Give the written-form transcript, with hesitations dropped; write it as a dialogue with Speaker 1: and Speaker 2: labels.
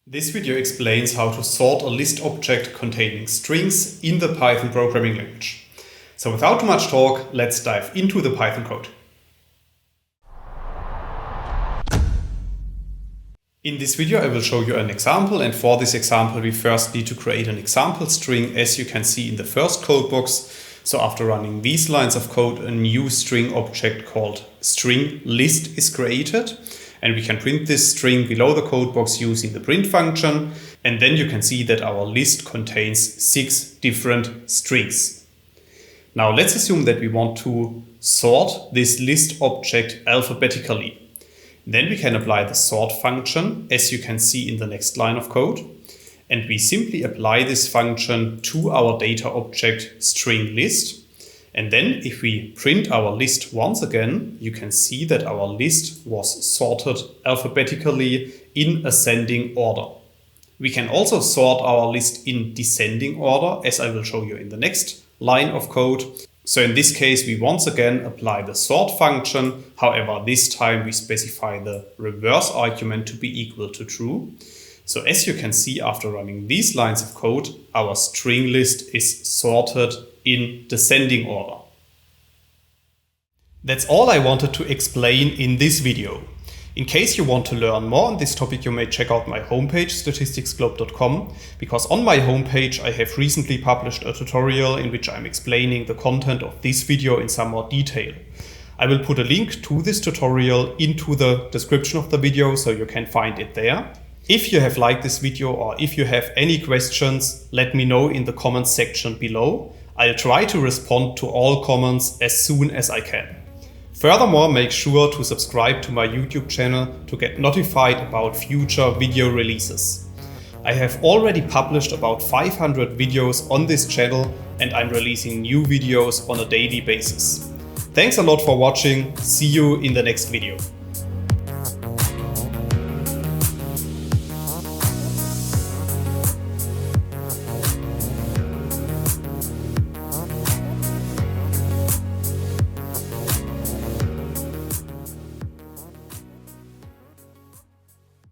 Speaker 1: This video explains how to sort a list object containing strings in the Python programming language. So without too much talk, let's dive into the Python code. In this video I will show you an example, and for this example we first need to create an example string, as you can see in the first code box. So after running these lines of code, a new string object called string list is created. And we can print this string below the code box using the print function. And then you can see that our list contains 6 different strings. Now let's assume that we want to sort this list object alphabetically. Then we can apply the sort function, as you can see in the next line of code. And we simply apply this function to our data object string list. And then if we print our list once again, you can see that our list was sorted alphabetically in ascending order. We can also sort our list in descending order, as I will show you in the next line of code. So in this case, we once again apply the sort function. However, this time we specify the reverse argument to be equal to true. So as you can see, after running these lines of code, our string list is sorted in descending order. That's all I wanted to explain in this video. In case you want to learn more on this topic, you may check out my homepage statisticsglobe.com, because on my homepage I have recently published a tutorial in which I'm explaining the content of this video in some more detail. I will put a link to this tutorial into the description of the video, so you can find it there. If you have liked this video, or if you have any questions, let me know in the comments section below. I'll try to respond to all comments as soon as I can. Furthermore, make sure to subscribe to my YouTube channel to get notified about future video releases. I have already published about 500 videos on this channel, and I'm releasing new videos on a daily basis. Thanks a lot for watching. See you in the next video.